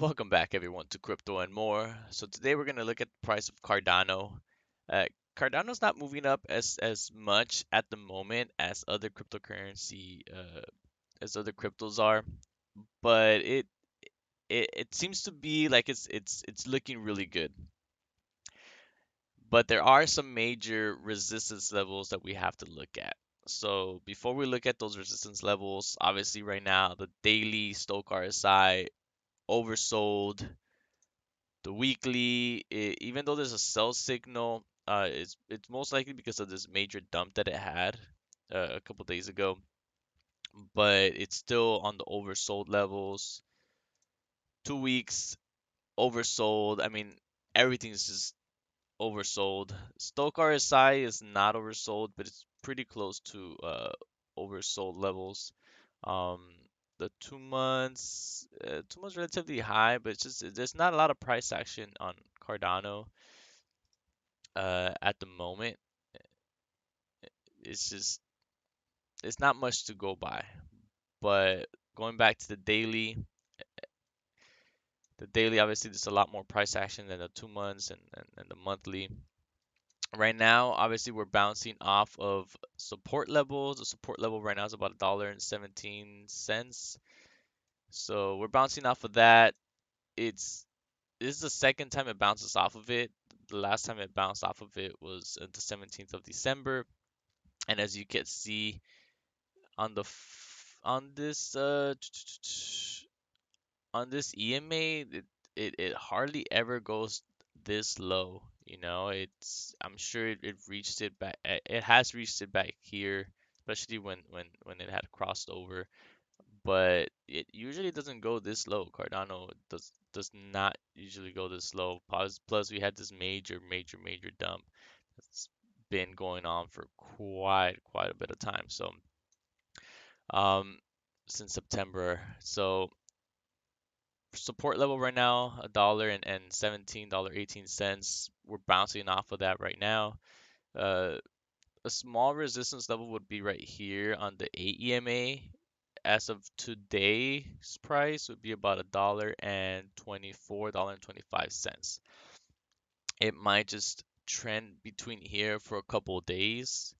Welcome back, everyone, to Crypto and More. So today we're going to look at the price of Cardano. Uh, Cardano's not moving up as much at the moment as other cryptocurrency as other cryptos are, but it seems to be like it's looking really good. But there are some major resistance levels that we have to look at. So before we look at those resistance levels, obviously right now the daily Stochd RSI oversold. The weekly, even though there's a sell signal, it's most likely because of this major dump that it had a couple days ago, but it's still on the oversold levels. 2 weeks oversold. I mean, everything's just oversold. Stochd RSI is not oversold, but it's pretty close to oversold levels. Um, the 2 months, 2 months relatively high, but it's just there's not a lot of price action on Cardano. At the moment, it's just it's not much to go by. But going back to the daily obviously there's a lot more price action than the 2 months and the monthly. Right now, obviously we're bouncing off of support levels. The support level right now is about $1.17. So we're bouncing off of that. It's This is the second time it bounces off of it. The last time it bounced off of it was the 17th of December. And as you can see, on the on this on this EMA, it hardly ever goes this low. I'm sure it reached it back. It has reached it back here, especially when it had crossed over. But it usually doesn't go this low. Cardano does not usually go this low. Plus, we had this major dump that's been going on for quite a bit of time. So um, since September. So support level right now, $1.17, We're bouncing off of that right now. Uh, a small resistance level would be right here on the AEMA. As of today's price would be about $1.25. It might just trend between here for a couple of days.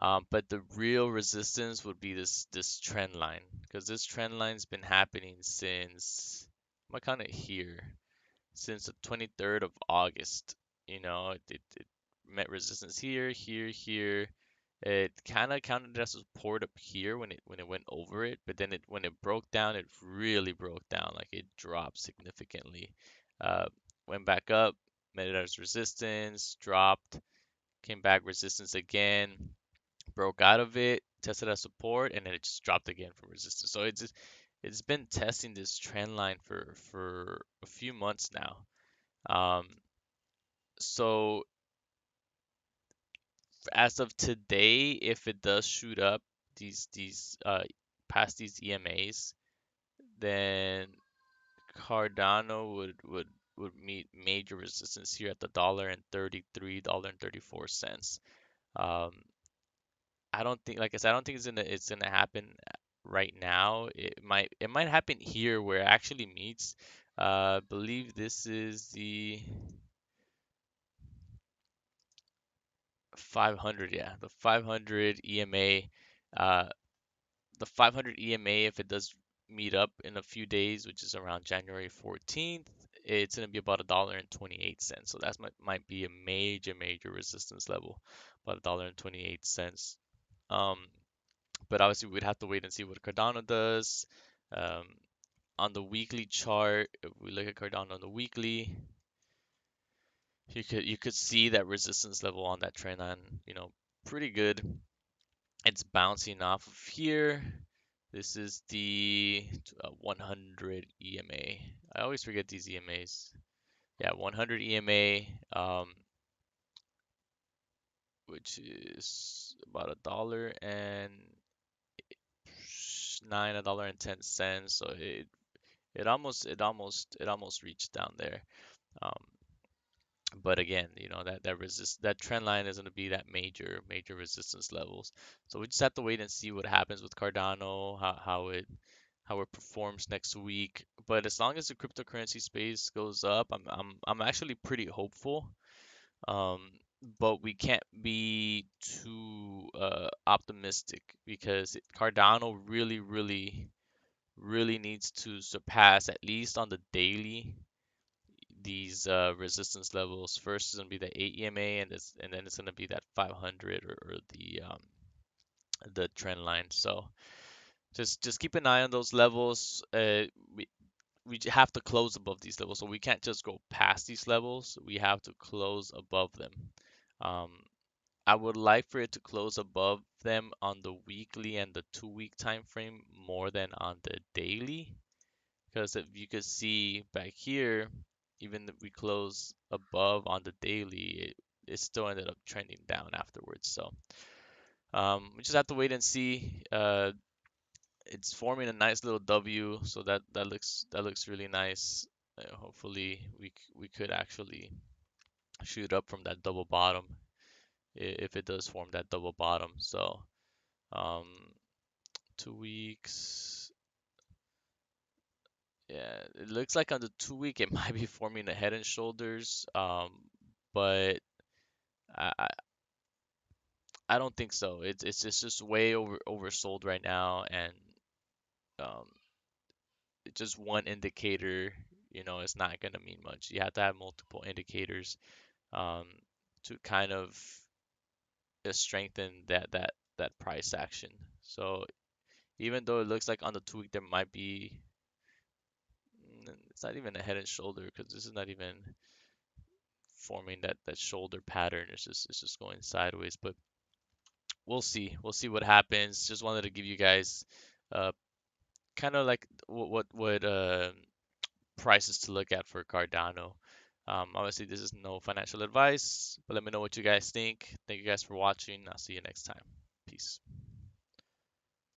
But the real resistance would be this trend line, because this trend line's been happening since I'm gonna count it here, since the 23rd of August. It met resistance here. It kind of counted as support up here when it went over it, but then when it broke down, it really broke down. Like it dropped significantly. Uh, Went back up, met it as resistance, dropped, came back resistance again, broke out of it, tested as support, and then it just dropped again for resistance. So it's been testing this trend line for a few months now. Um, so as of today, if it does shoot up these past these EMAs, then Cardano would meet major resistance here at the $1.33, $1.34. Um, I don't think, like I said, I don't think it's gonna happen right now. It might happen here where it actually meets. I believe this is the 500, yeah, the 500 EMA. Uh, the 500 EMA, if it does meet up in a few days, which is around January 14th, it's gonna be about $1.28. So that might be a major resistance level, about $1.28. Um, but obviously we'd have to wait and see what Cardano does. Um, on the weekly chart, if we look at Cardano on the weekly, you could see that resistance level on that trend line, pretty good. It's bouncing off of here. This is the 100 EMA. I always forget these EMAs. Yeah, 100 EMA, which is about $1.09, $1.10. So it almost reached down there. Um, but again, that trend line is going to be that major resistance levels. So we just have to wait and see what happens with Cardano, how it how it performs next week. But as long as the cryptocurrency space goes up, I'm actually pretty hopeful. Um, but we can't be too optimistic because Cardano really needs to surpass, at least on the daily, these resistance levels. First is gonna be the 8 EMA, and then it's gonna be that 500, or the trend line. So just keep an eye on those levels. We have to close above these levels, so we can't just go past these levels. We have to close above them. Um, I would like for it to close above them on the weekly and the 2 week time frame more than on the daily. Because if you could see back here, even if we close above on the daily, it still ended up trending down afterwards. So we just have to wait and see. It's forming a nice little W, so that looks really nice. Hopefully, we could actually shoot up from that double bottom if it does form that double bottom. So um, 2 weeks. Yeah, it looks like on the 2 week it might be forming a head and shoulders, but I, I I don't think so. It's just way oversold right now, and um, just one indicator, is not gonna mean much. You have to have multiple indicators um, to kind of strengthen that price action. So even though it looks like on the 2 week there might be, it's not even a head and shoulder because this is not even forming that shoulder pattern. It's just going sideways, but we'll see what happens. Just wanted to give you guys uh kind of like what prices to look at for Cardano. Obviously this is no financial advice, but let me know what you guys think. Thank you guys for watching. I'll see you next time. Peace.